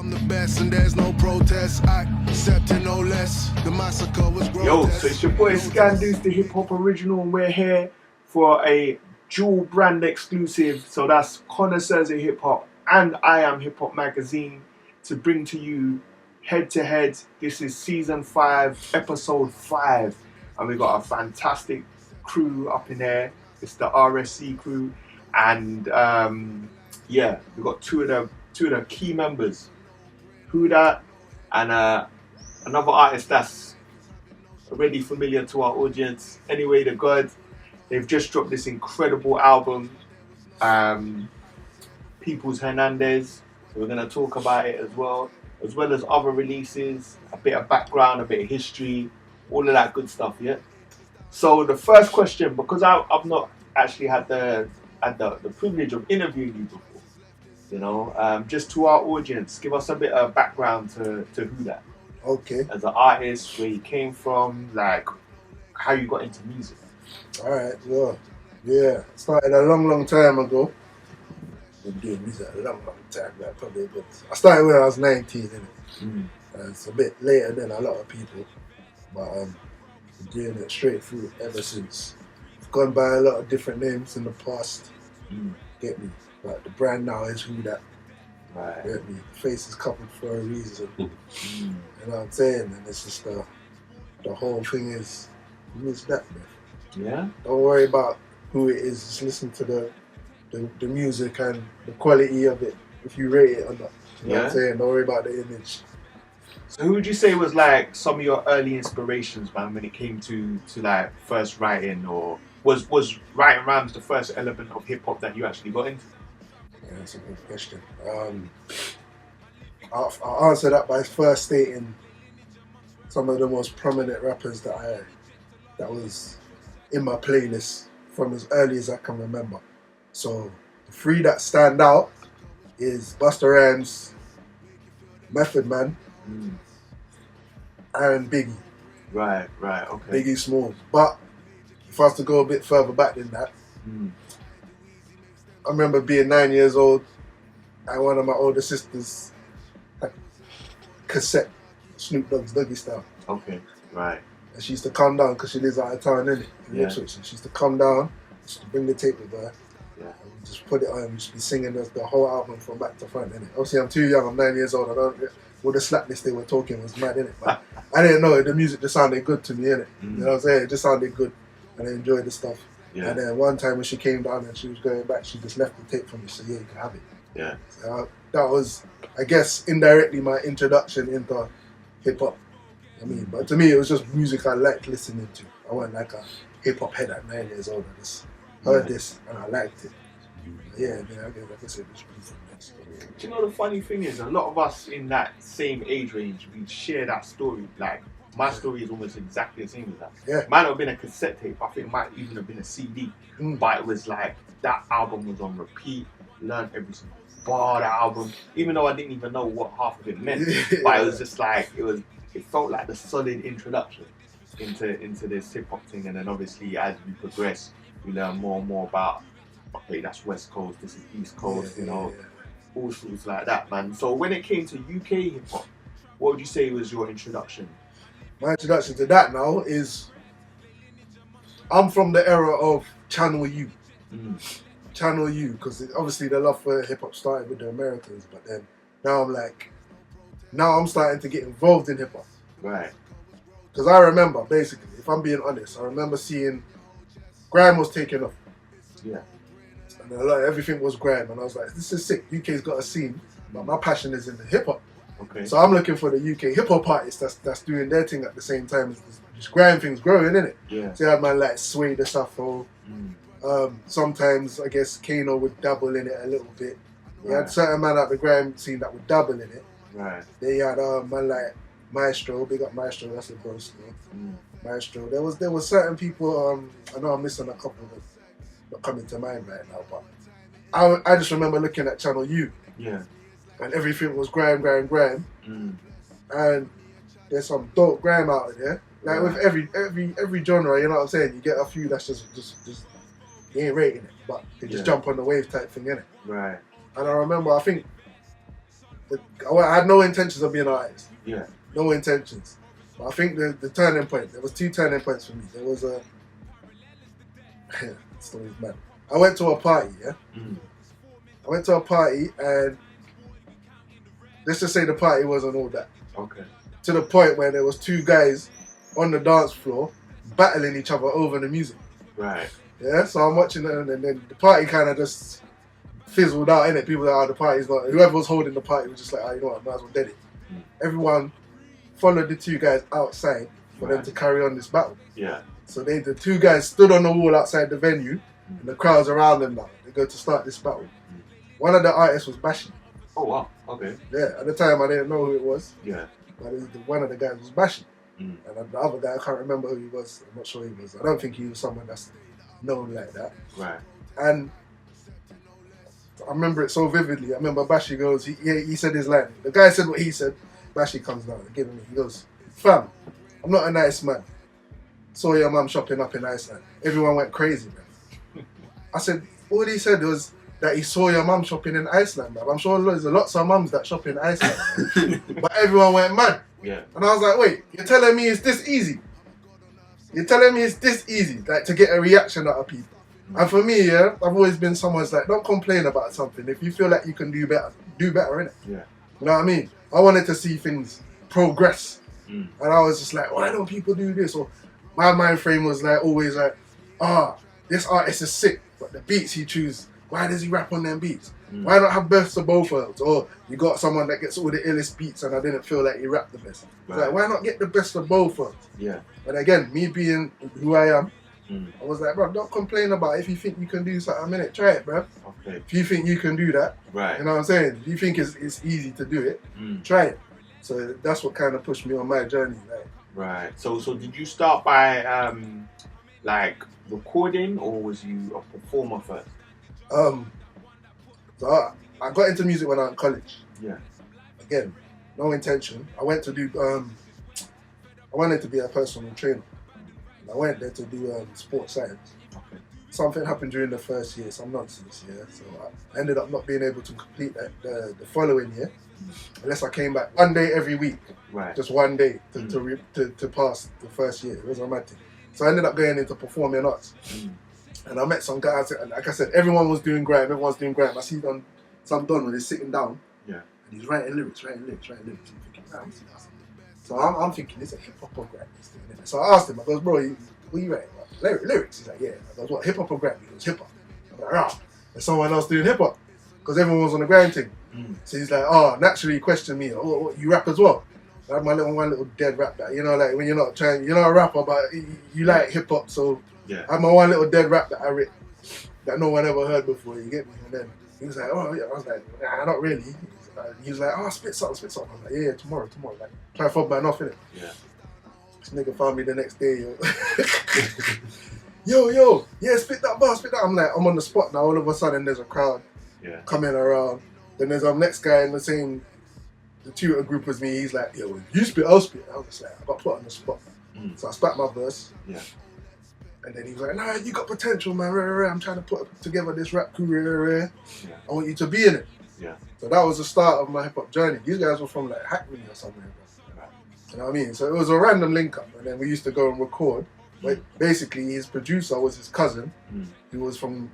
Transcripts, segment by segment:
I'm the best and there's no protest. I accept it no less. The massacre was grotesque. Yo, so it's your boy SKANDOUZ, the hip hop original, and we're here for a dual brand exclusive. So that's Connoisseurs of Hip Hop and I Am Hip Hop magazine to bring to you Head to Head. This is season 5, episode 5, and we got a fantastic crew up in there. It's the RSC crew, and yeah, we got two of the key members, WhoDat and another artist that's already familiar to our audience, Anyway the God. They've just dropped this incredible album, People's Hernandez. So we're gonna talk about it as well as other releases, a bit of background, a bit of history, all of that good stuff. Yeah. So the first question, because I've not actually had the privilege of interviewing you before, you know, just to our audience, give us a bit of background to WhoDat. Okay. As an artist, where you came from, like how you got into music. Alright, well, yeah. Started a long time ago. Been doing music a long time, like probably, but I started when I was 19, innit? It's a bit later than a lot of people, but been doing it straight through ever since. I've gone by a lot of different names in the past. Get me? Like the brand now is WhoDat. Right. Get me? Face is coupled for a reason. You know what I'm saying? And it's just the whole thing is that, man. Yeah. Don't worry about who it is. Just listen to the music and the quality of it. If you rate it or not. You know what I'm saying? Don't worry about the image. So who would you say was like some of your early inspirations, man, when it came to like first writing, or was writing rhymes the first element of hip hop that you actually got into? Yeah, that's a good question. I'll answer that by first stating some of the most prominent rappers that was in my playlist from as early as I can remember. So the three that stand out is Busta Rhymes, Method Man, and Biggie. Right, okay. Biggie Smalls. But if I was to go a bit further back than that, I remember being 9 years old and one of my older sisters had cassette Snoop Dogg's Doggy Style. Okay, right. And she used to come down because she lives out of town, innit? In Ipswich. And she used to come down, she used to bring the tape with her, and we just put it on and just be singing the whole album from back to front, innit? Obviously, I'm too young, I'm 9 years old, all the slackness they were talking was mad, innit? But I didn't know it, the music just sounded good to me, innit? You know what I'm saying? It just sounded good, and I enjoyed the stuff. And then one time when she came down and she was going back, she just left the tape for me, so yeah, you can have it. Yeah. So that was, I guess, indirectly my introduction into hip-hop. I mean, but to me, it was just music I liked listening to. I wasn't like a hip-hop head at 9 years old. I just heard this and I liked it. Yeah, I mean, I guess it was pretty nice. Do you know the funny thing is, a lot of us in that same age range, we share that story. Like, my story is almost exactly the same as that. Yeah. Might not have been a cassette tape, I think it might even have been a CD. But it was like, that album was on repeat, learned every single bar of the album, even though I didn't even know what half of it meant. But it was just like, it felt like the solid introduction into this hip hop thing. And then obviously as we progress, we learn more and more about, okay, that's West Coast, this is East Coast, you know, all sorts like that, man. So when it came to UK hip hop, what would you say was your introduction? My introduction to that now is, I'm from the era of Channel U. Channel U, because obviously the love for hip hop started with the Americans, but then now I'm starting to get involved in hip hop. Right. Because I remember, basically, if I'm being honest, I remember seeing grime was taking off. Yeah. And everything was grime, and I was like, this is sick. UK's got a scene, but my passion is in the hip hop. Okay. So I'm looking for the UK hip hop artists that's doing their thing at the same time as this grime thing's growing, innit? Yeah. So you had man like Sway the Shuffle. Sometimes I guess Kano would dabble in it a little bit. You had certain man at the grime scene that would dabble in it. Right. They had man like Maestro, big up Maestro, that's a bro still. Maestro. There was certain people, I know I'm missing a couple that not coming to mind right now, but I just remember looking at Channel U. Yeah. And everything was grime. And there's some dope grime out there. Like with every genre, you know what I'm saying? You get a few that's just you ain't rating it, but they just jump on the wave type thing, innit? Right. And I remember, I think I had no intentions of being an artist. Yeah. No intentions. But I think the turning point, there was 2 turning points for me. There was a... story's mad. I went to a party, yeah? I went to a party and let's just say the party wasn't all that. Okay. To the point where there was 2 guys on the dance floor battling each other over the music. Right. Yeah, so I'm watching it and then the party kind of just fizzled out, innit? People that the party's not, whoever was holding the party was just like, oh, you know what, I might as well dead it. Everyone followed the 2 guys outside for them to carry on this battle. Yeah. So the 2 guys stood on the wall outside the venue and the crowd's around them now. They go to start this battle. One of the artists was Bashi. Oh wow, okay. Yeah, at the time I didn't know who it was. Yeah. But one of the guys was Bashi. Mm. And the other guy, I can't remember who he was. I'm not sure who he was. I don't think he was someone that's known like that. Right. And I remember it so vividly. I remember Bashi goes, he said his line. The guy said what he said. Bashi comes down and gives me. He goes, fam, I'm not a nice man. Saw your mum shopping up in Iceland. Everyone went crazy, man. I said, all he said was that he saw your mum shopping in Iceland, man. I'm sure there's lots of mums that shop in Iceland. But everyone went mad. Yeah. And I was like, wait, you're telling me it's this easy? You're telling me it's this easy, like, to get a reaction out of people? And for me, yeah, I've always been someone's like, don't complain about something. If you feel like you can do better, innit? Yeah. You know what I mean? I wanted to see things progress. And I was just like, why don't people do this? Or my mind frame was like, always like, this artist is sick, but the beats he chooses, why does he rap on them beats? Why not have best of both worlds? Or you got someone that gets all the illest beats and I didn't feel like he rapped the best. It's like, why not get the best of both worlds? Yeah. But again, me being who I am, I was like, bro, don't complain about it. If you think you can do something, innit, try it, bro. Okay. If you think you can do that, Right. you know what I'm saying? If you think it's easy to do it, try it. So that's what kind of pushed me on my journey. Like. Right. So did you start by like recording, or was you a performer first? So I got into music when I was in college. Yeah. Again, no intention. I went to do. I wanted to be a personal trainer. And I went there to do sports science. Okay. Something happened during the first year, some nonsense, yeah. So I ended up not being able to complete that the following year, unless I came back one day every week, Right. just one day to pass the first year. It was romantic. So I ended up going into performing arts, and I met some guys. And like I said, everyone was doing grime. Everyone's doing grime. I see some Don when he's sitting down, Yeah. and he's writing lyrics. I'm thinking, so I'm thinking, it's a hip hop or grime. So I asked him. I goes, bro, what are you writing? Lyrics? He's like, yeah. I goes, what, hip hop or grime? He goes, hip hop. I'm like, rah. There's someone else doing hip hop because everyone was on the grime thing. So he's like, oh, naturally he questioned me. Oh, what, you rap as well? I had my one little dead rap that, you know, like when you're not trying, you're not a rapper, but you like hip hop. So Yeah. I had my one little dead rap that I wrote that no one ever heard before. You get me? And then he was like, oh yeah. I was like, nah, not really. He was like, oh, spit something. I was like, yeah, tomorrow. Like, try to fob man off, innit? Yeah. This nigga found me the next day, yo, yeah, spit that bar. I'm like, I'm on the spot now. All of a sudden, there's a crowd coming around. Then there's a next guy in the tutor group as me. He's like, yo, you spit, I'll spit. I was just like, I got put on the spot. So I spat my verse. Yeah. And then he was like, nah, you got potential, man. I'm trying to put together this rap crew. Yeah. I want you to be in it. Yeah. So that was the start of my hip hop journey. These guys were from like Hackney or somewhere. You know what I mean? So it was a random link up, and then we used to go and record. But basically, his producer was his cousin, who was from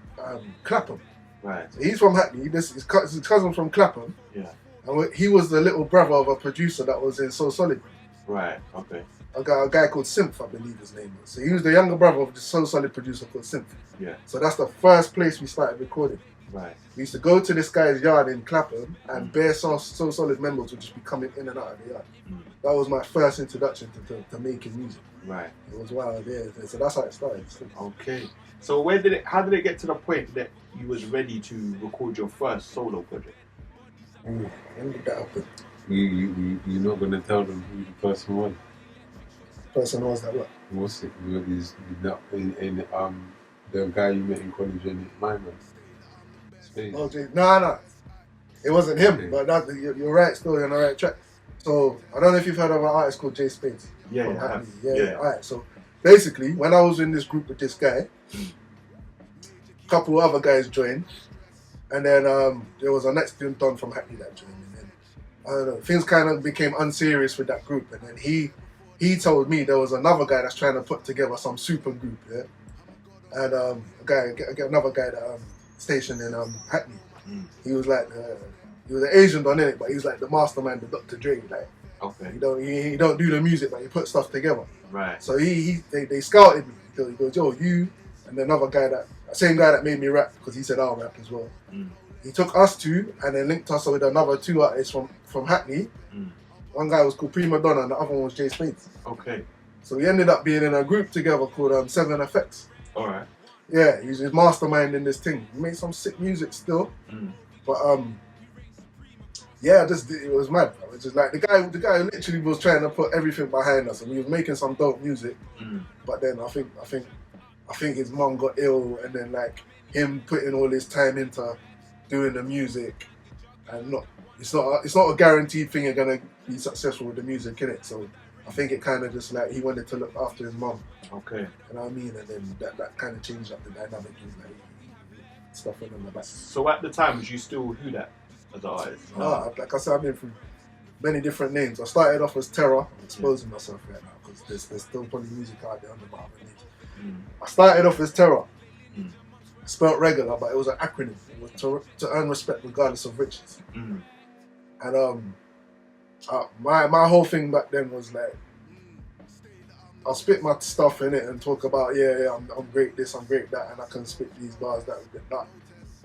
Clapham. Right. So he's from Hackney. His cousin from Clapham. Yeah. And he was the little brother of a producer that was in So Solid. Right. Okay. A guy called Synth, I believe his name was. So he was the younger brother of the So Solid producer called Synth. Yeah. So that's the first place we started recording. Right. We used to go to this guy's yard in Clapham, and bare So Solid members would just be coming in and out of the yard. That was my first introduction to making music. Right. It was wild, yeah. So that's how it started. Okay. So how did it get to the point that you was ready to record your first solo project? When did that happen? You're not gonna tell them who the person was. Person was that what? What's it? The guy you met in college and my man. Space. Oh, no. It wasn't him, Okay. but you're right, still you're on the right track. So I don't know if you've heard of an artist called Jay Spades. Yeah, from I Hackney. have. Yeah. Yeah. Alright, so basically when I was in this group with this guy, a couple of other guys joined, and then there was a next Don from Hackney that joined, and then I don't know, things kind of became unserious with that group, and then he told me there was another guy that's trying to put together some super group, yeah, and another guy that stationed in Hackney. He was like he was an Asian don in it, but he was like the mastermind, the Dr. Dre, like. Okay. He don't do the music, but he put stuff together. Right. So they scouted me. He goes, yo, you and another guy same guy that made me rap, because he said I'll rap as well. He took us two and then linked us with another two artists from Hackney. One guy was called Prima Donna and the other one was Jay Spades. Okay. So we ended up being in a group together called 7 Effects. All right. Yeah, he was his mastermind in this thing. He made some sick music still, but yeah, it was mad. It was just like the guy literally was trying to put everything behind us, and we was making some dope music. But then I think his mum got ill, and then like him putting all his time into doing the music, and it's not a guaranteed thing you're gonna be successful with the music, innit? So I think it kind of just like he wanted to look after his mum. Okay. You know what I mean? And then that kind of changed up the dynamic. Like stuff in the back. So at the time, was you still WhoDat as an artist? No, like I said, I've been through many different names. I started off as Terror. I'm exposing myself right now because there's still probably music out there under my other names. I started off as Terror. Spelt regular, but it was an acronym. It was to earn respect regardless of riches. And my whole thing back then was like, I'll spit my stuff in it and talk about I'm great this, I'm great that, and I can spit these bars that.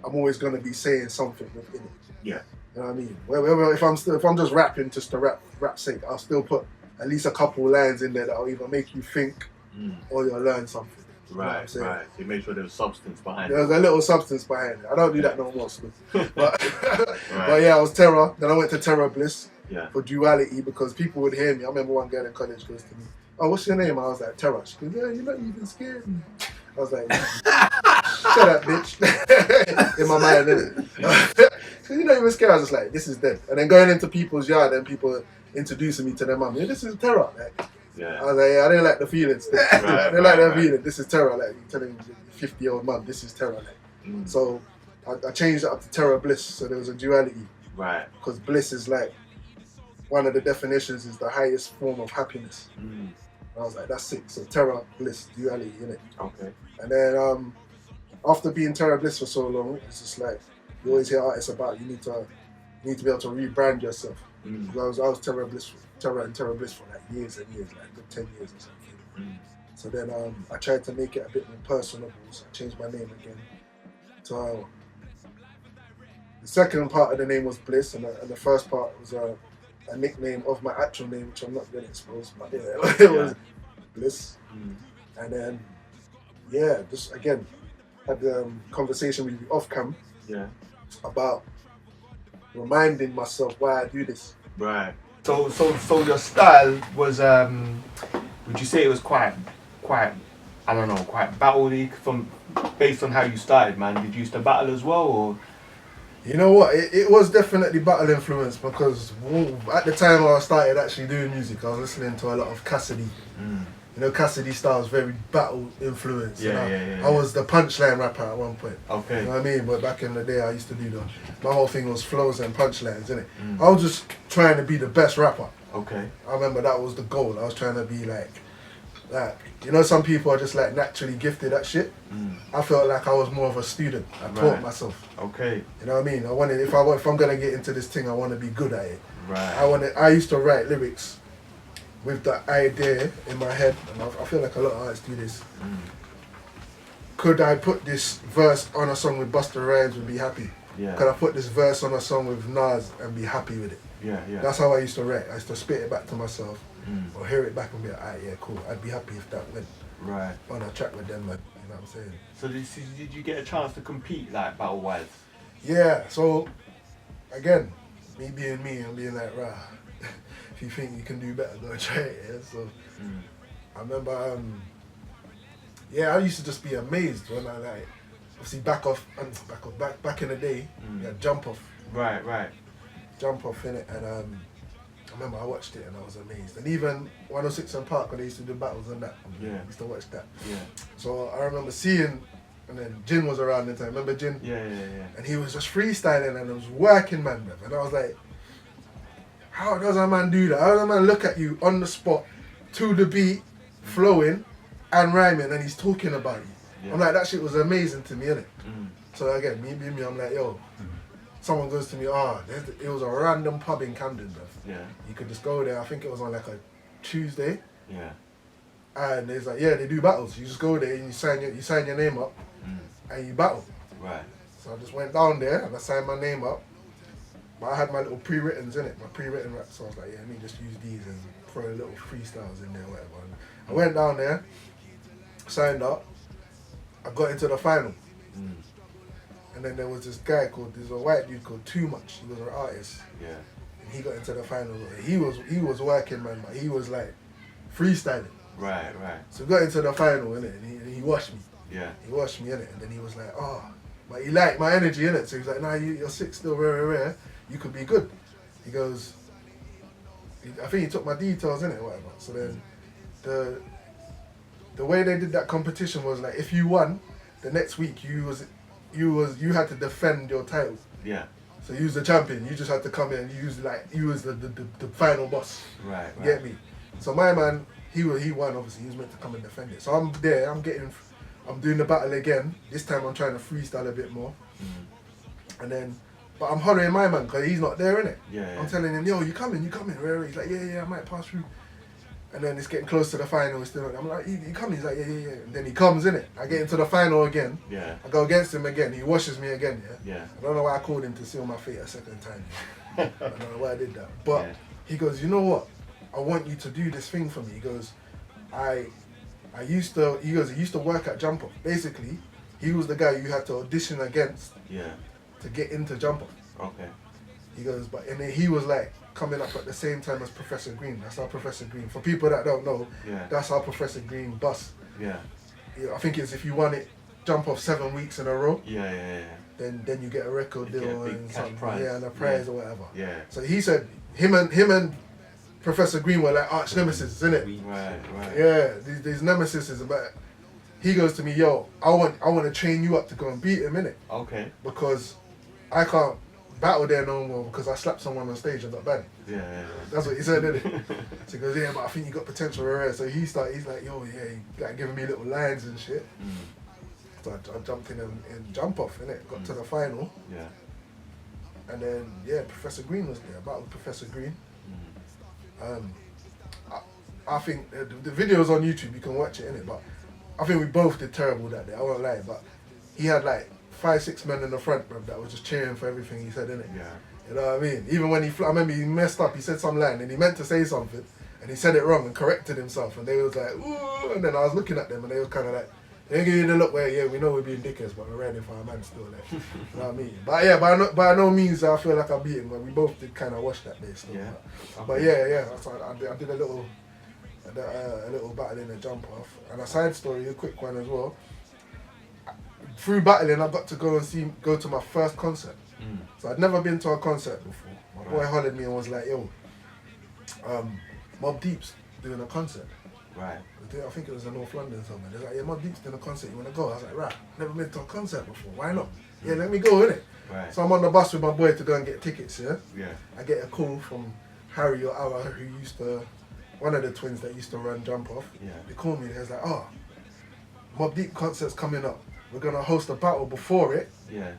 I'm always gonna be saying something within it. Yeah. You know what I mean? Well, if I'm just rapping just to rap sake, I'll still put at least a couple lines in there that'll either make you think or you'll learn something. Right. So you make sure there's substance behind it. There's a little substance behind it. I don't do that no more, so. But yeah, I was Terror. Then I went to Terror Bliss for duality because people would hear me. I remember one girl in college goes to me, "Oh, what's your name?" I was like, Terror. She goes, "Yeah, you're not even scared me." I was like, shut up, bitch. In my mind, innit? So you're not even scared. I was just like, this is dead. And then going into people's yard and people introducing me to their mum, this is Terror. Like, I was like, I didn't like the feelings. I didn't like the feeling. This is Terror. Like, you're telling your 50-year-old mum, this is Terror. Like. So I changed it up to Terror Bliss. So there was a duality. Right. Because bliss is like, one of the definitions is the highest form of happiness. I was like, that's sick. So Terror, Bliss, duality, innit? Okay. And then after being Terror Bliss for so long, it's just like, you always hear artists about you need to be able to rebrand yourself. I was Terror Bliss for like years and years, like good 10 years or something. So then I tried to make it a bit more personable, so I changed my name again. So the second part of the name was Bliss, and the first part was a nickname of my actual name, which I'm not going to expose, but it was Bliss. And then, just again, had the conversation with you off cam about reminding myself why I do this. Right. So your style was, would you say it was quite, I don't know, quite battle-y based on how you started, man? Did you used to battle as well, or? You know what, it was definitely battle influence because at the time I started actually doing music, I was listening to a lot of Cassidy. You know, Cassidy style was very battle influence. I was the punchline rapper at one point. Okay. You know what I mean? But back in the day I used to do my whole thing was flows and punchlines, innit? I was just trying to be the best rapper. Okay. I remember that was the goal. I was trying to be like, you know, some people are just like naturally gifted at shit. I felt like I was more of a student. I taught myself. Okay. You know what I mean? I wanted, if I'm gonna get into this thing, I want to be good at it. Right. I used to write lyrics with the idea in my head, and I feel like a lot of artists do this. Could I put this verse on a song with Busta Rhymes and be happy? Yeah. Could I put this verse on a song with Nas and be happy with it? Yeah. That's how I used to write. I used to spit it back to myself, or hear it back and be like, alright, yeah, cool. I'd be happy if that went on a track with them, man. You know what I'm saying? So did you get a chance to compete, like, battle-wise? Yeah, so, again, me being me and being like, rah, if you think you can do better, go try it, yeah? So, I remember, I used to just be amazed when I, like, obviously back in the day, jump off. Right. Jump off in it, and I remember I watched it and I was amazed. And even 106 and Park when they used to do battles and that, I used to watch that. Yeah. So I remember seeing, and then Jin was around the time. Remember Jin? Yeah. And he was just freestyling and it was working, man. And I was like, how does a man do that? How does a man look at you on the spot, to the beat, flowing, and rhyming, and he's talking about you? Yeah. I'm like, that shit was amazing to me, innit? Mm. So again, me, I'm like, yo, someone goes to me, it was a random pub in Camden, bruv. Yeah. You could just go there, I think it was on like a Tuesday, Yeah. and it's like, yeah, they do battles. You just go there and you sign your name up, and you battle. Right. So I just went down there and I signed my name up. But I had my little pre-writtens in it, my pre-written raps. So I was like, yeah, let me just use these and throw a little freestyles in there, whatever. And I went down there, signed up. I got into the final. Mm. And then there was this guy there's a white dude called Too Much. He was an artist. Yeah. And he got into the final. He was working, man, but he was like freestyling. Right. So we got into the final, innit? And he washed me. Yeah. He washed me, innit? And then he was like, but he liked my energy, innit? So he was like, nah, you're sick still, rare. You could be good. He goes, I think he took my details, innit, whatever. So then the way they did that competition was like, if you won, the next week you had to defend your title. Yeah. So you was the champion. You just had to come in and you was the final boss. Right. You get me? So my man, he won, obviously. He was meant to come and defend it. So I'm there. I'm doing the battle again. This time I'm trying to freestyle a bit more. But I'm hollering my man because he's not there, innit? Yeah. I'm telling him, yo, you coming? Where? He's like, yeah, I might pass through. And then it's getting close to the final. I'm like, you coming? He's like, yeah. And then he comes, innit? I get into the final again. Yeah. I go against him again. He washes me again, yeah? Yeah. I don't know why I called him to seal my fate a second time. I don't know why I did that. But Yeah. he goes, you know what? I want you to do this thing for me. He goes, I used to work at Jump Off. Basically, he was the guy you had to audition against to get into Jump Off. Okay. He goes, and then he was like coming up at the same time as Professor Green. That's how Professor Green, for people that don't know, that's how Professor Green bust. Yeah. I think it's if you won it, Jump Off 7 weeks in a row. Yeah. Then you get a record You get deal a big and cash something. prize. Yeah, and a prize or whatever. Yeah. So he said him and Professor Green were like arch nemesis, isn't it? Right. Yeah, these nemesis, but he goes to me, yo, I want to train you up to go and beat him, innit? Okay. Because I can't battle there no more because I slapped someone on stage and got banned. Yeah. That's what he said, innit? So he goes, yeah, but I think you got potential rare. So he's like, yo, yeah, he like giving me little lines and shit. So I jumped in and Jump Off, innit? Got to the final. Yeah. And then, yeah, Professor Green was there. I battled Professor Green. I think the video's on YouTube, you can watch it, innit? But I think we both did terrible that day, I won't lie. But he had like 5-6 men in the front, bro, that was just cheering for everything he said, innit? Yeah. You know what I mean? Even when I remember he messed up, he said some line and he meant to say something and he said it wrong and corrected himself and they was like, ooh, and then I was looking at them and they were kind of like, they gave you the look where, yeah, we know we're being dickheads, but we're ready for our man still, like, you know what I mean? But yeah, by no means I feel like I beat him, but we both did kind of wash that day still. Yeah. But yeah, so I did a little battle in a Jump Off. And a side story, a quick one as well. Through battling, I got to go to my first concert. So I'd never been to a concert before. My boy hollered me and was like, yo, Mobb Deep's doing a concert. Right. I think it was in North London somewhere. They're like, yeah, Mobb Deep's doing a concert, you want to go? I was like, right, never been to a concert before, why not? Yeah, let me go, innit? Right. So I'm on the bus with my boy to go and get tickets, yeah? Yeah. I get a call from Harry or Awa, one of the twins that used to run Jump Off. Yeah. They called me, they was like, oh, Mobb Deep concert's coming up. We're going to host a battle before it. Yeah.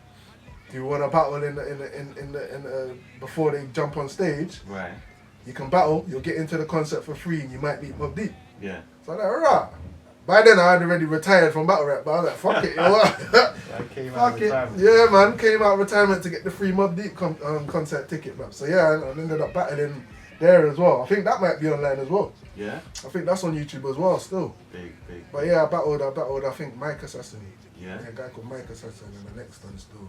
Do you want to battle in the before they jump on stage? Right. You can battle, you'll get into the concert for free and you might beat Mobb Deep. Yeah. So I'm like, alright. By then I had already retired from battle rap, but I was like, fuck it, you know what? I came out of retirement. Yeah, man, came out of retirement to get the free Mobb Deep concert ticket, man. So yeah, I ended up battling there as well. I think that might be online as well. Yeah. I think that's on YouTube as well still. Big. But yeah, I battled I think Mike Assassin. Yeah. A guy called Mike Assassin and the next one still.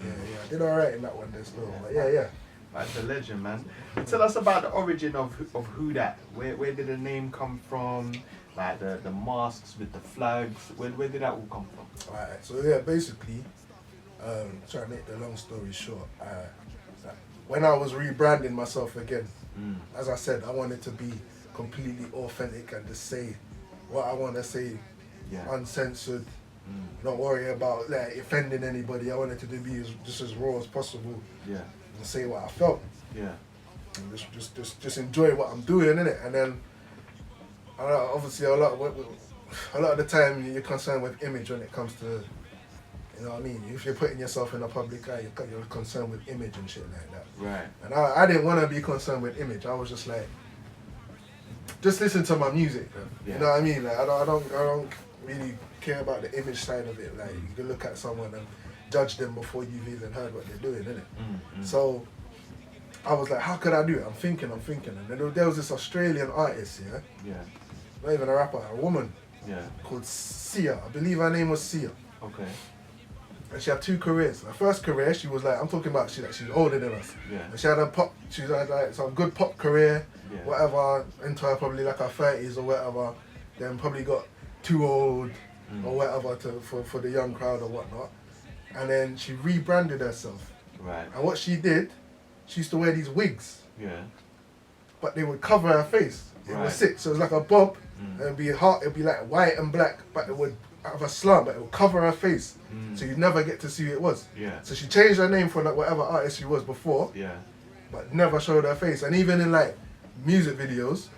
Yeah, I did alright in that one there still. But yeah. That's a legend, man. Tell us about the origin of WhoDat. Where did the name come from? Like the masks with the flags. Where did that all come from? Alright, so yeah, basically, trying to make the long story short, when I was rebranding myself again, as I said, I wanted to be completely authentic and just say what I want to say, uncensored, not worry about like offending anybody. I wanted to be just as raw as possible. Yeah. And say what I felt. Yeah. and just enjoy what I'm doing, innit? And then obviously a lot of the time you're concerned with image when it comes to, you know what I mean? If you're putting yourself in a public eye, you're concerned with image and shit like that. Right. And I didn't want to be concerned with image. I was just like, just listen to my music, man. Yeah. You know what I mean? Like I don't really care about the image side of it. Like you can look at someone and judge them before you've even heard what they're doing, innit? So I was like, how could I do it? I'm thinking, and then there was this Australian artist, Yeah. not even a rapper, a woman Yeah. called Sia. I believe her name was Sia. Okay. And she had 2 careers. Her first career, she was like, I'm talking about she's older than us. Yeah. And she had like some good pop career, Yeah. whatever, into her probably like her 30s or whatever. Then probably got too old or whatever for the young crowd or whatnot. And then she rebranded herself. Right. And what she did, she used to wear these wigs, Yeah. but they would cover her face. It Right. was sick. So it was like a bob, and it'd be like white and black, but it would have a slant, but it would cover her face. So you'd never get to see who it was. Yeah. So she changed her name for like whatever artist she was before, Yeah. but never showed her face. And even in like music videos,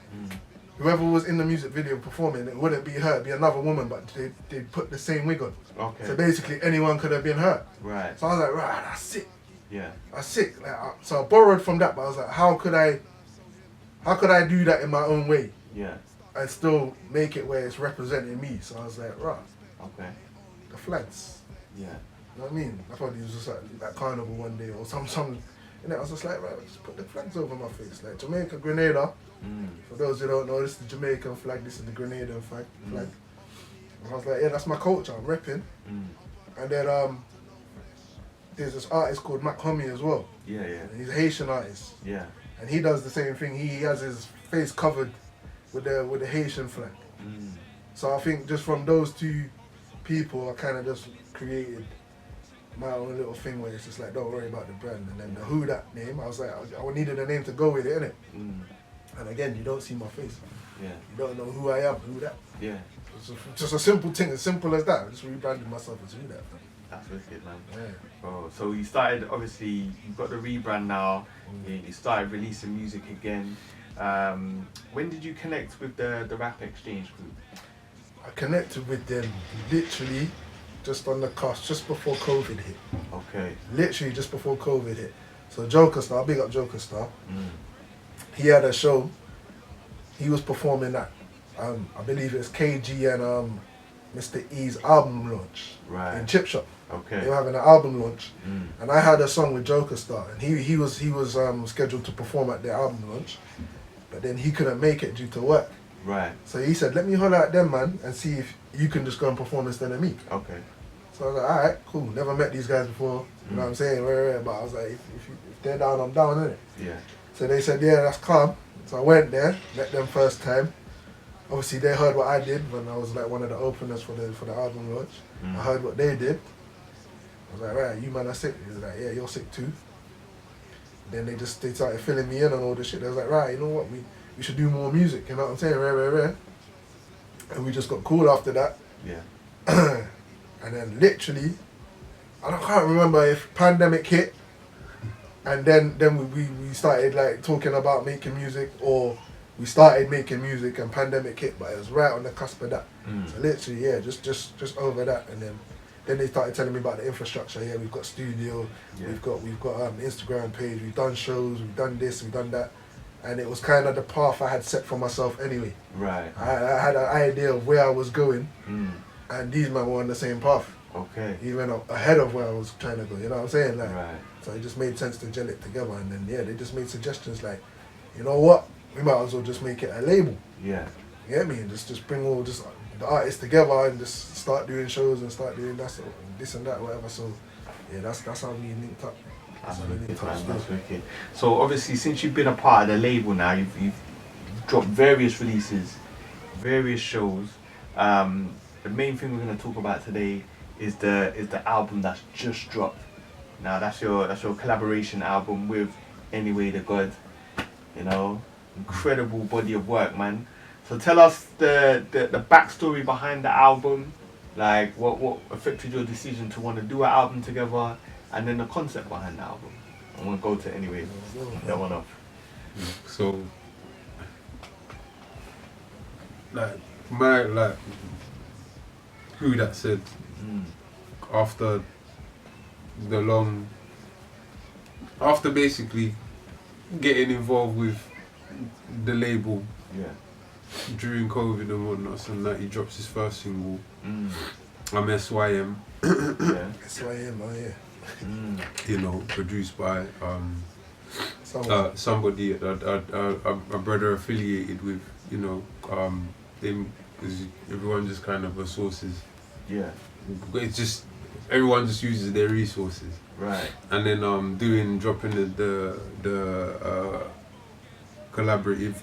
whoever was in the music video performing, it wouldn't be her, it'd be another woman, but they'd put the same wig on. Okay. So basically anyone could have been her. Right. So I was like, right, that's sick. Yeah. That's sick. Like, so I borrowed from that, but I was like, how could I do that in my own way Yeah. and still make it where it's representing me? So I was like, right, Okay. the flags. Yeah. You know what I mean? I probably was just like carnival one day or some, you know, I was just like, right, just put the flags over my face. Like Jamaica, Grenada. For those who don't know, this is the Jamaican flag, this is the Grenadian flag. And I was like, yeah, that's my culture, I'm repping. And then there's this artist called Mac Homie as well. Yeah. Yeah. And he's a Haitian artist. Yeah. And he does the same thing. He has his face covered with the Haitian flag. So I think just from those 2 people, I kind of just created my own little thing where it's just like, don't worry about the brand. And then the WhoDat name, I was like, I needed a name to go with it, innit? And again, you don't see my face. Yeah. You don't know who I am, WhoDat. Yeah. Just a simple thing, as simple as that. I just rebranded myself as WhoDat. That's wicked, man. Yeah. Bro, so you started, obviously, you've got the rebrand now. You started releasing music again. When did you connect with the Rap Exchange group? I connected with them literally just on the cusp, just before COVID hit. Okay. Literally just before COVID hit. So Joker Star, big up Joker Star. He had a show. He was performing at, I believe it's KG and Mr. E's album launch in Chip Shop. Okay. They were having an album launch, and I had a song with Joker Star, and he was scheduled to perform at their album launch, but then he couldn't make it due to work. Right. So he said, let me holler at them, man, and see if you can just go and perform instead of me. Okay. So I was like, all right, cool. Never met these guys before. You know what I'm saying? Rare. But I was like, if they're down, I'm down, innit? Yeah. So they said, yeah, that's calm. So I went there, met them first time. Obviously, they heard what I did when I was like one of the openers for the album launch. I heard what they did. I was like, right, you man are sick. He was like, yeah, you're sick too. Then they started filling me in on all this shit. They was like, right, you know what, we should do more music. You know what I'm saying? Rare. And we just got cool after that. Yeah. And then literally, I can't remember if pandemic hit, and then we started like talking about making music, or we started making music and pandemic hit, but it was right on the cusp of that. So literally, yeah, just over that, and then they started telling me about the infrastructure. Yeah, we've got studio, we've got Instagram page, we've done shows, we've done this, we've done that, and it was kind of the path I had set for myself anyway. Right. I had an idea of where I was going, and these men were on the same path. Okay. Even ahead of where I was trying to go, you know what I'm saying? Like, Right. so it just made sense to gel it together, and then yeah, they just made suggestions like, you know what, we might as well just make it a label. Yeah. You get me? And just bring all just the artists together and just start doing shows and start doing that, this and that, whatever. So yeah, that's how we linked up. That's how we wicked, linked up man. still. That's wicked. So obviously, since you've been a part of the label now, you've dropped various releases, various shows. The main thing we're going to talk about today is the album that's just dropped. Now that's your collaboration album with Anyway the God. You know, incredible body of work, man. So tell us the backstory behind the album, like what affected your decision to want to do an album together, and then the concept behind the album. I want to go to Anyway that one off. So, like WhoDat said after after basically getting involved with the label during COVID and whatnot, and that he drops his first single. I'm SYM. SYM, oh yeah. You know, produced by somebody a brother affiliated with, you know, them, because everyone just kind of resources. Yeah. It's just everyone just uses their resources. Right. And then dropping the collaborative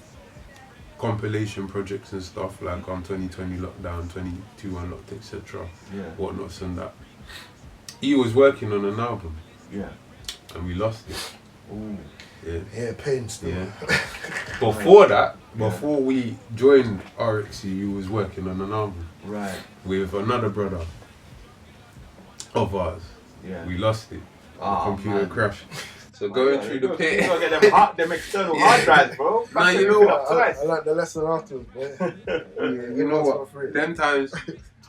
compilation projects and stuff like 2020 lockdown, 22 unlocked, etc. Whatnots and that. He was working on an album. Yeah. And we lost it. Ooh. Yeah, pain still. Yeah. Before that, before we joined RXC, he was working on an album. Right. With another brother of ours. Yeah. We lost it. The computer crashed. So going through the pit. You gotta get them external hard drives, bro. Nah, you know what? I like the lesson afterwards, man. You know what? Them times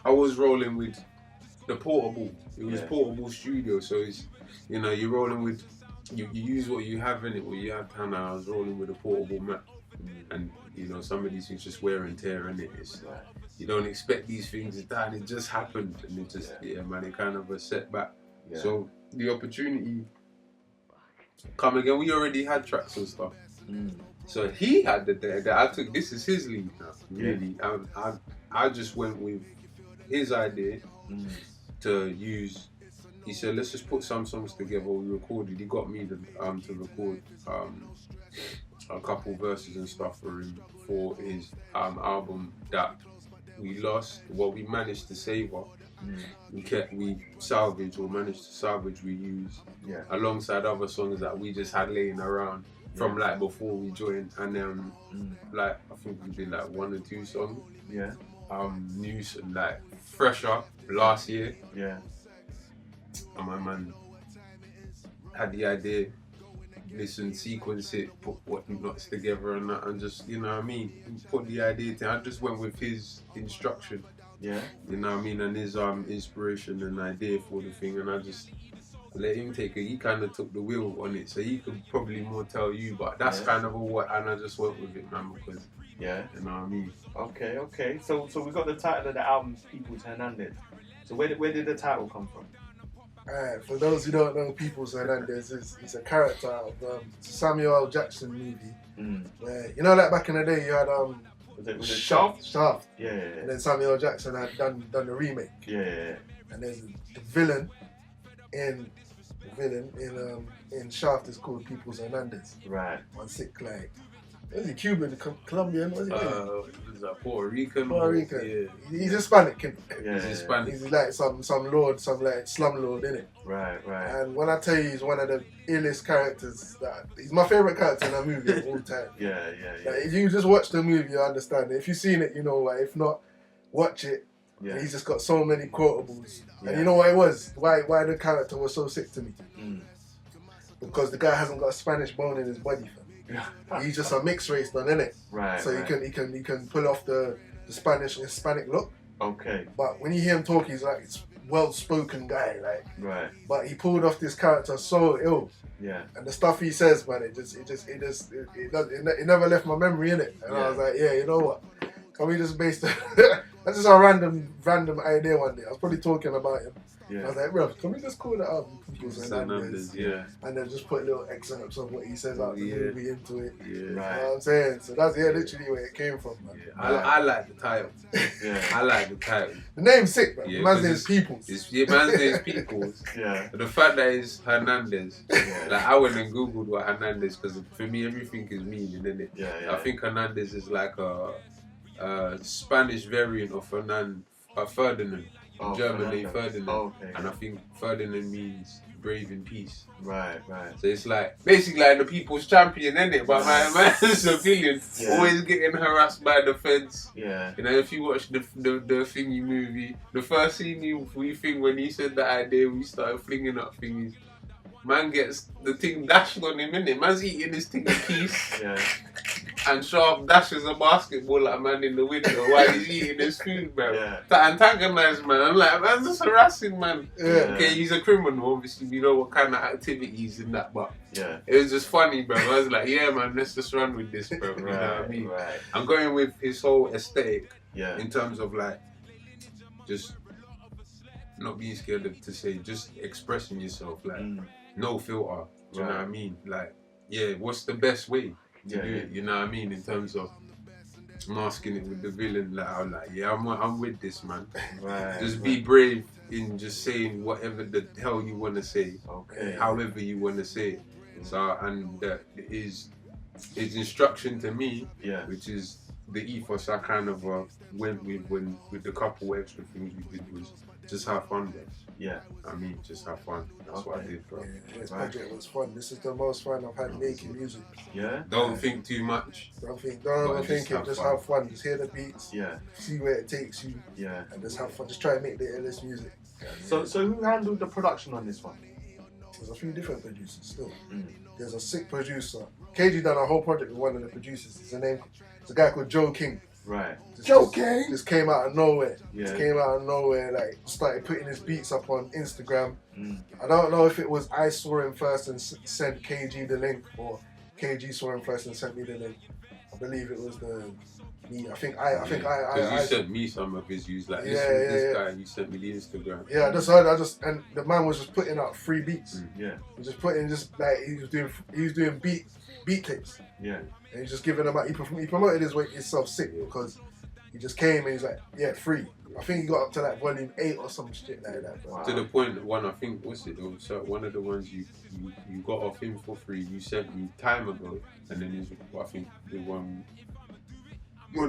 I was rolling with the portable. It was portable studio, so it's, you know, you're rolling with, you use what you have in it. What you have, and I was rolling with a portable Mac, and you know, some of these things just wear and tear in it. It's like you don't expect these things to die, and it just happened, and it just man, it kind of a setback. So the opportunity come again. We already had tracks and stuff. So he had I took this as his lead now. Really, I just went with his idea to use. He said, let's just put some songs together. We recorded. He got me to record a couple verses and stuff for him for his album that we lost. What we managed to save up, we salvaged or managed to salvage. We used alongside other songs that we just had laying around from like before we joined, and then like I think we did like 1 or 2 songs. Yeah. New and like fresher last year. Yeah. And my man had the idea, listen, sequence it, put what notes together and that, and just, you know what I mean, put the idea to. I just went with his instruction. Yeah. You know what I mean, and his inspiration and idea for the thing, and I just let him take it. He kind of took the wheel on it, so he could probably more tell you, but that's kind of what, and I just went with it, man, because you know what I mean. Okay. So we got the title of the album, People's Hernandez. So where did the title come from? Alright, for those who don't know, People's Hernandez is a character of Samuel L. Jackson movie. Where, you know, like back in the day, you had was it Shaft? Shaft. Yeah. And then Samuel L. Jackson had done the remake. Yeah. And then the villain in Shaft is called People's Hernandez. Right. One sick like. Was he Cuban, Colombian? Was he? He's like Puerto Rican. Yeah. He's Hispanic. He's Hispanic. He's like some lord, some like slum lord, innit? Right. And when I tell you, he's one of the illest characters. He's my favorite character in that movie of all time. Yeah. Like, if you just watch the movie, you understand it. If you've seen it, you know why. If not, watch it. Yeah. He's just got so many quotables. Yeah. And you know what it was? Why the character was so sick to me? Because the guy hasn't got a Spanish bone in his body, fam. He's just a mixed race done, innit? Right. So he can pull off the Spanish Hispanic look. Okay. But when you hear him talk, he's like this well-spoken guy, like. Right. But he pulled off this character so ill. Yeah. And the stuff he says, man, it never left my memory, innit? And I was like, yeah, you know what? Can we just base that's just a random idea one day. I was probably talking about him. Yeah. I was like, bro, can we just call the album People's Hernandez? Yeah. And then just put little excerpts of what he says out the movie into it. Yeah. Right. You know what I'm saying? So that's literally where it came from, man. Yeah. I like the title. I like the title. The name's sick, man. Man's name is Peoples. Man's name is Peoples. Yeah. But the fact that it's Hernandez, like I went and Googled what Hernandez, because for me everything is meaning, isn't it? Yeah. I think Hernandez is like a Spanish variant of Ferdinand. German name Ferdinand, and I think Ferdinand means brave in peace. Right. So it's like basically like the people's champion, isn't it? But my man's a civilian, always getting harassed by the feds. Yeah. You know, if you watch the thingy movie, the first scene you think when he said the idea, we started flinging up thingies. man gets the thing dashed on him, innit? Man's eating his thing in peace. Yeah. And Sharp dashes a basketball at a man in the window while he's eating his food, bro. Yeah. To antagonize, man. I'm like, man's just harassing, man. Yeah. Okay, he's a criminal, obviously. We know what kind of activities in that, but Yeah. it was just funny, bro. I was like, yeah, man, let's just run with this, bro. You know what I mean? Right. I'm going with his whole aesthetic Yeah. in terms of like, just not being scared to say, just expressing yourself, like, no filter. Do you know what I mean? Like, yeah, what's the best way to do it? You know what I mean? In terms of masking it with the villain, like, I'm like, yeah, I'm with this, man. Right. Just be brave in just saying whatever the hell you want to say, Okay. however you want to say it. So, and that is his instruction to me, which is the ethos I kind of went with the couple extra things we did was just have fun, bro. Yeah. I mean, just have fun. That's what I did, bro. Yeah, this project was fun. This is the most fun I've had making music. Yeah. Don't think too much. Don't overthink it. Just have fun. Just hear the beats. Yeah. See where it takes you. Yeah. And just have fun. Just try and make the illest music. So who handled the production on this one? There's a few different producers still. There's a sick producer. KG done a whole project with one of the producers. It's a guy called Joe King. Right. Joe King? Just came out of nowhere. Yeah. Just came out of nowhere, like, started putting his beats up on Instagram. I don't know if it was I saw him first and sent KG the link, or KG saw him first and sent me the link. I believe it was me. I think I. Because you sent me some of his views, like this guy. You sent me the Instagram. Yeah, and the man was just putting out free beats. Yeah. He was just putting, he was doing beat tapes. Yeah. And he's just giving them out. He promoted himself sick because he just came and he's like, yeah, free. I think he got up to like volume 8 or some shit like that. Wow. To the point, one I think was one of the ones you got off him for free. You sent me time ago, and then I think the one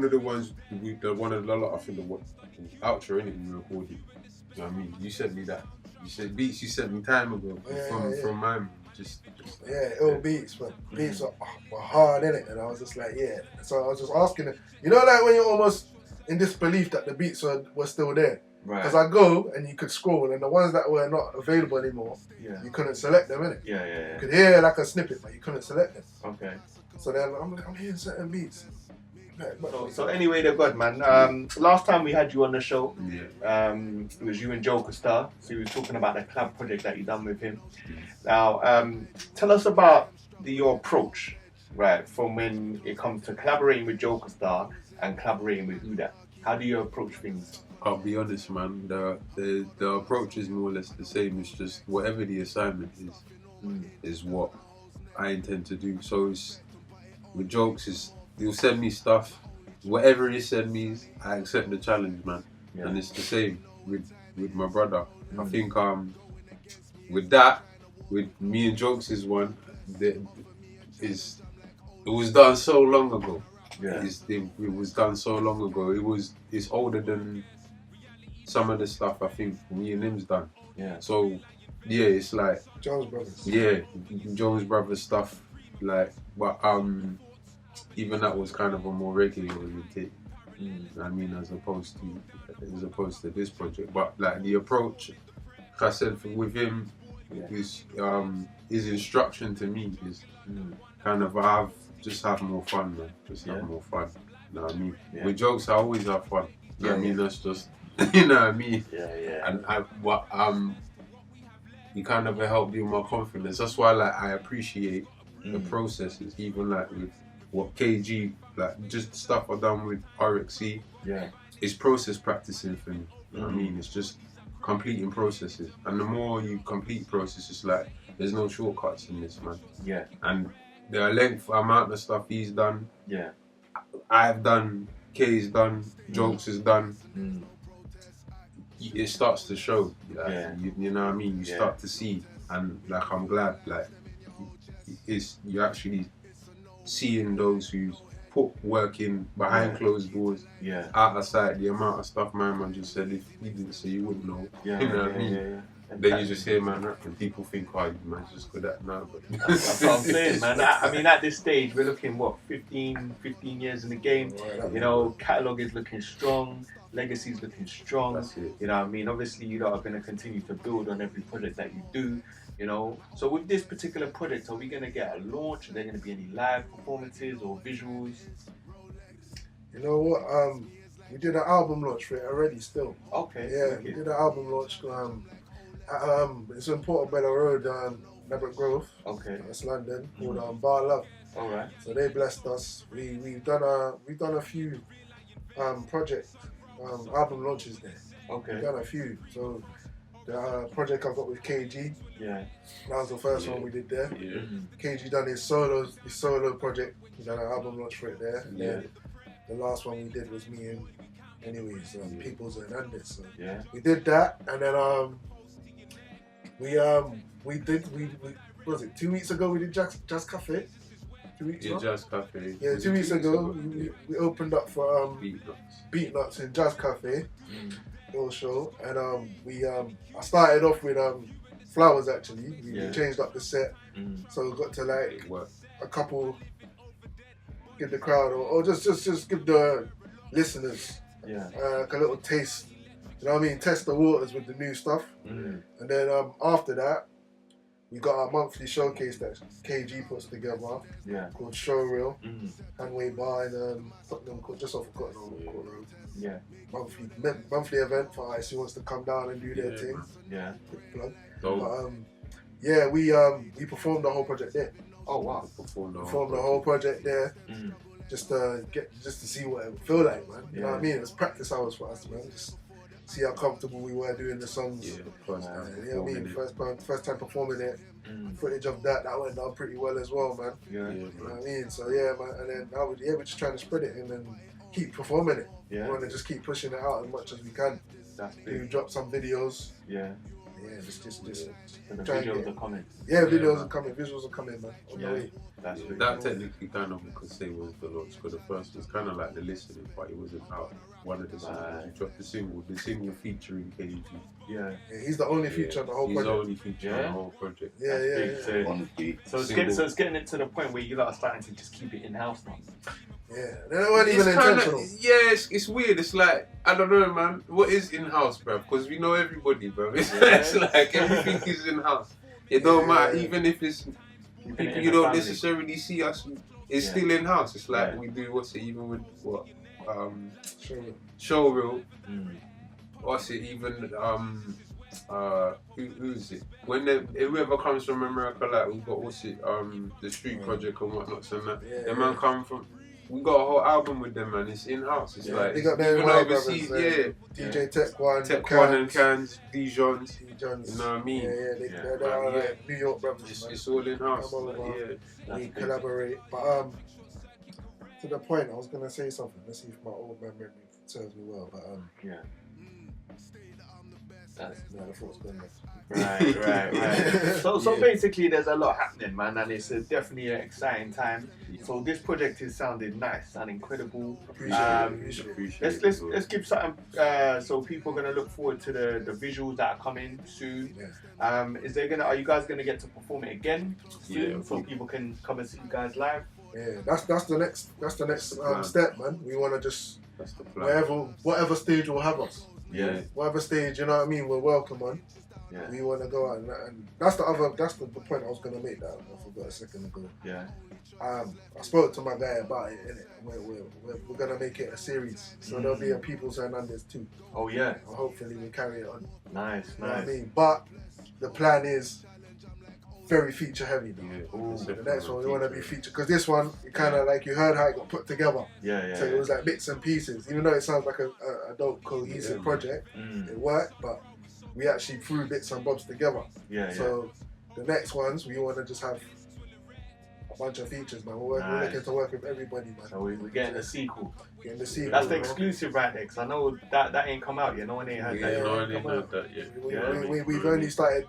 of the ones one of the lot. I think the outro in it we recorded. You know what I mean? You sent me that. You said beats. You sent me time ago from mine. Just ill beats, but beats were hard in it, and I was just like, yeah. So I was just asking him, you know, like when you're almost in disbelief that the beats were still there. Right. Because I go and you could scroll, and the ones that were not available anymore, you couldn't select them, innit? Yeah. You could hear like a snippet, but you couldn't select them. Okay. So then I'm hearing certain beats. So anyway, they're good, man. Last time we had you on the show, it was you and Joker Star. So you were talking about the collab project that you done with him. Now, tell us about your approach, right, from when it comes to collaborating with Joker Star and collaborating with WhoDat. How do you approach things? I'll be honest, man. The approach is more or less the same. It's just whatever the assignment is what I intend to do. So it's with Jokes he'll send me stuff. Whatever he send me, I accept the challenge, man. Yeah. And it's the same with my brother. I think with that, with me and Jokes' one, it was done so long ago. Yeah. It was done so long ago. It's older than some of the stuff I think me and him's done. Yeah. So yeah, it's like Jones Brothers. Yeah, Jones Brothers stuff. Like, but even that was kind of a more regular oriented. I mean, as opposed to this project. But like the approach, like I said, with him, his instruction to me is kind of have more fun, man. Just have more fun. You know what I mean? Yeah. With Jokes, I always have fun. You know what I mean? That's just, you know what I mean? Yeah. And he kind of helped build my confidence. That's why I appreciate the processes, even like with what KG, like just stuff I've done with RXC. Yeah. It's process practicing for me. You know what I mean? It's just completing processes. And the more you complete processes, like there's no shortcuts in this, man. Yeah. And the amount of stuff he's done, I've done, K's done, Jokes has done. It starts to show. Like, you know what I mean? You start to see, and like I'm glad, like you're actually seeing those who put work in behind closed doors, out of sight. The amount of stuff my man just said, if he didn't say, you wouldn't know. You know what I mean? Then you just hear man rap and people think, oh, you man's just good at now. But that's what I'm saying, man. I mean, at this stage, we're looking, what, 15 years in the game. You know, catalogue is looking strong, legacy's looking strong. That's it. You know what I mean? Obviously, you lot are going to continue to build on every project that you do, you know. So with this particular project, are we going to get a launch? Are there going to be any live performances or visuals? You know what? We did an album launch for it already still. Okay. Yeah, we did an album launch. It's in Portobello Road, Lebbrook Grove. Okay. That's London. Called Bar Love. All right. So they blessed us. We've done a few album launches there. Okay. We've done a few. So the project I've got with KG. Yeah. That was the first one we did there. Yeah. KG done his solo project. We done an album launch for it there. And then the last one we did was me and People's Hernandez. So Yeah. we did that, and then we was it 2 weeks ago we did Jazz Cafe. 2 weeks ago. Jazz Cafe. Yeah, 2 weeks ago we opened up for Beat Nuts. in Jazz Cafe. Little show, and I started off with flowers actually. We changed up the set, so we got to like a couple, give the crowd or just give the listeners like a little taste. You know what I mean? Test the waters with the new stuff, and then after that, we got our monthly showcase that KG puts together. Yeah. Called Showreel, Hanway Bar in Tottenham, just off of Tottenham Court Road. Yeah. Monthly event for artists who wants to come down and do their thing. Yeah. Quick plug. So, But we performed the whole project there. Oh wow. Performed the whole project there. Just to see what it would feel like, man. You know what I mean? It was practice hours for us, man. Just see how comfortable we were doing the songs. Yeah, you know what I mean? First time performing it. Footage of that went down pretty well as well, man. Yeah. You know what I mean? So yeah, man. And then we're just trying to spread it and then keep performing it. Yeah. We want to just keep pushing it out as much as we can. That's We big. drop some videos. Yeah. Yeah, just And the try and videos get- are coming. yeah, videos man. are coming, visuals are coming, man. On the Yeah. way. That's big. that technically kind of we could say was the launch, because the first was kind of like the listening, but it wasn't out. One of the songs, you dropped the single featuring KG. Yeah. Yeah, he's the only feature on the whole He's the project. only feature on the whole project. Yeah, That's yeah, big. yeah. So it's getting it to the point where you lot are starting to just keep it in house now. Yeah, they weren't It's even kinda- intentional. Yeah, it's weird. It's like, I don't know, man. What is in-house, bruv? Because we know everybody, bruv. It's like everything is in-house. It don't matter, even if it's Keeping it people in you the don't family. necessarily see us. It's still in-house. It's like we do, even with what? Showreel. What's it, even, who is it? Whoever comes from America, like, we've got, the Street Project and whatnot, and that. Yeah, Them man come from, we got a whole album with them, man. It's in-house. It's like, They got their even white overseas, brothers, DJ Tech One, Tech One and Cans, Dijons. Jones. You know what I mean? Yeah, they're like New York brothers, man. It's all in-house. Come Like, over. yeah. We collaborate. But to the point, I was gonna say something. Let's see if my old memory serves me well. But Yeah. no, the thought's gone there. Right. So basically, there's a lot happening, man, and it's definitely an exciting time. So this project is sounding nice, sounding incredible. Appreciate Let's give something. So people are gonna look forward to the visuals that are coming soon. Are you guys gonna get to perform it again soon, so people can come and see you guys live? Yeah, that's the next step, man. We wanna just That's the plan. whatever stage will have us. Yeah. Whatever stage, you know what I mean, we're welcome on. Yeah. We want to go out and that's the point I was gonna make that I forgot a second ago. Yeah. I spoke to my guy about it, innit? We're gonna make it a series, so there'll be a People's Hernandez too. Oh yeah. And hopefully we carry it on. Nice. You know what I mean? But the plan is very feature heavy now. Yeah. The next one we want to be feature, because this one kind of like you heard how it got put together. Yeah. So it was like bits and pieces. Even though it sounds like a dope cohesive project, it worked, but we actually threw bits and bobs together. Yeah. So the next ones we want to just have a bunch of features, man. We're looking to work with everybody, man. So we're getting a sequel. Getting the sequel. That's the man. exclusive right there, because I know that ain't come out yet. No one ain't heard Yeah, that. no yet. one ain't heard that yet. We've only started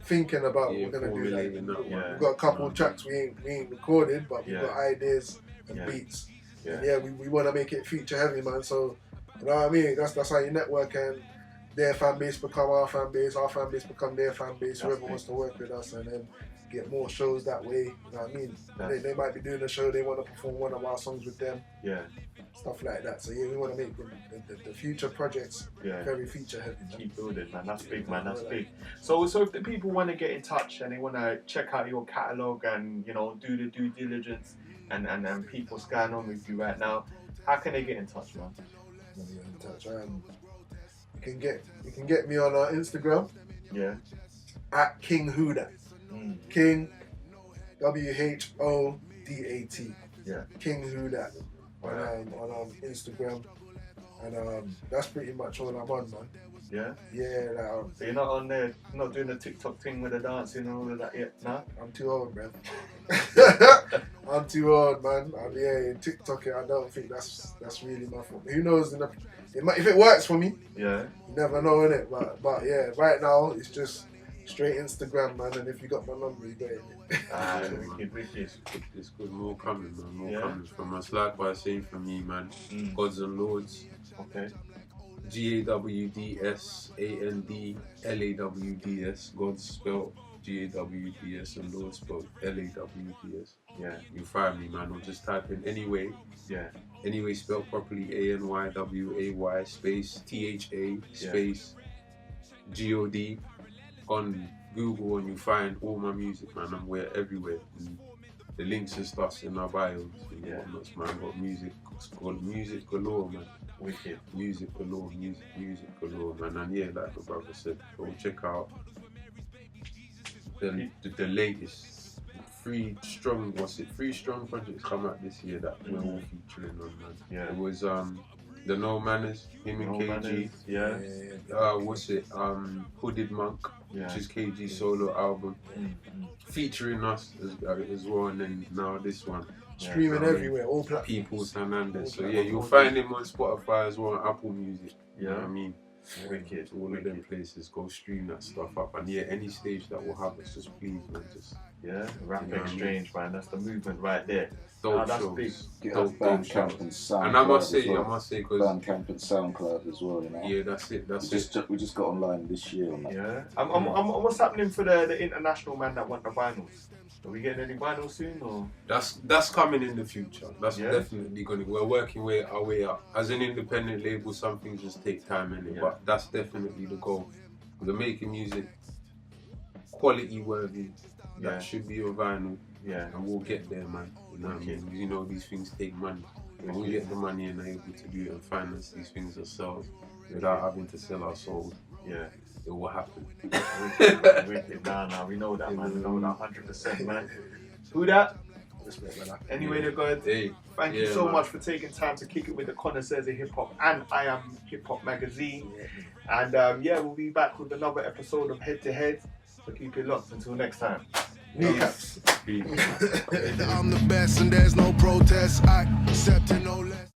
thinking about what we're gonna do. formulating Like, that one. we've got a couple of tracks we ain't recorded, but we've Yeah. got ideas and Yeah. beats. Yeah. And we want to make it feature heavy, man. So you know what I mean? That's how you network and their fan base become our fan base become their fan base, That's whoever big. wants to work with us, and then get more shows that way. You know what I mean? They might be doing a show, they want to perform one of our songs with them, Yeah. stuff like that. So yeah, we want to make the future projects very feature heavy. Man. Keep building, man. That's big, man. That's big. So if the people want to get in touch and they want to check out your catalog and, you know, do the due diligence and people scan on with you right now, how can they get in touch, man? In touch. You can get me on our Instagram Yeah. at King WhoDat. King WHODAT. Yeah. King WhoDat on Instagram, and that's pretty much all I'm on, man. Yeah. Yeah, like, So you're not on there, not doing the TikTok thing with the dancing and all of that yet, nah? I'm too old, man. I'm too old, man. In TikTok, I don't think that's really my fault. Who knows? If it works for me, Yeah. you never know, innit? But yeah, right now it's just straight Instagram, man. And if you got my number, you got it. Wicked. It's good. More coming, man. More Yeah. coming from us. Likewise, same from me, man. Gods and Lords. Okay. GAWDSANDLAWDS. Gods spelled GAWDS and Lords spelled LAWDS. Yeah. You find me, man. Or just type in anyway. Yeah. Anyway spelled properly, ANYWAY space THA space GOD on Google, and you find all my music, man. I'm everywhere. And the links and stuff's in our bios and whatnot, man. Got music, it's called music galore, man. Wicked. Music galore, music galore, man. And yeah, like the brother said, go check out the latest three strong projects come out this year that we're all featuring on, man. Yeah. It was the No Manners, him and KG. Yeah. Hooded Monk, Yeah. which is KG's solo album, featuring us as well, and then now this one. Streaming everywhere, all platforms. People's Hernandez. So All yeah, you'll platforms. find him on Spotify as well, Apple Music. You know what I mean? Wicked. All of them places, go stream that stuff up. And yeah, any stage that will have us, just please, man, just Yeah. Rap You know what I exchange, man. That's the movement right there. dope that's shows. big. Get Dope off Bandcamp shows. and SoundCloud. And I must as say, well. because Bandcamp and SoundCloud as well, you know. yeah, that's it. We just got online this year on that. Yeah. What's happening for the international man that want the vinyls? Are we getting any vinyls soon or? That's coming in the future. That's Yeah. definitely going to. We're working our way up. As an independent label, some things just take time in it, Yeah. but that's definitely the goal. We're making music quality worthy. Yeah. That should be on vinyl, Yeah. and we'll get there, man. You know what I mean? You know these things take money. When we get the money and are able to do it and finance these things ourselves without having to sell our souls, Yeah. it will happen. Wicked. Nah, we know that, man. We know that 100%, man. WhoDat? Respect, man. Anyway, they're good. Hey, Thank you yeah, so man. much for taking time to kick it with the Connoisseurs of Hip Hop and I Am Hip Hop Magazine. And we'll be back with another episode of Head to Head. So keep it locked until next time. Kneecaps. Peace. I'm the best and there's no protest. I accept no less.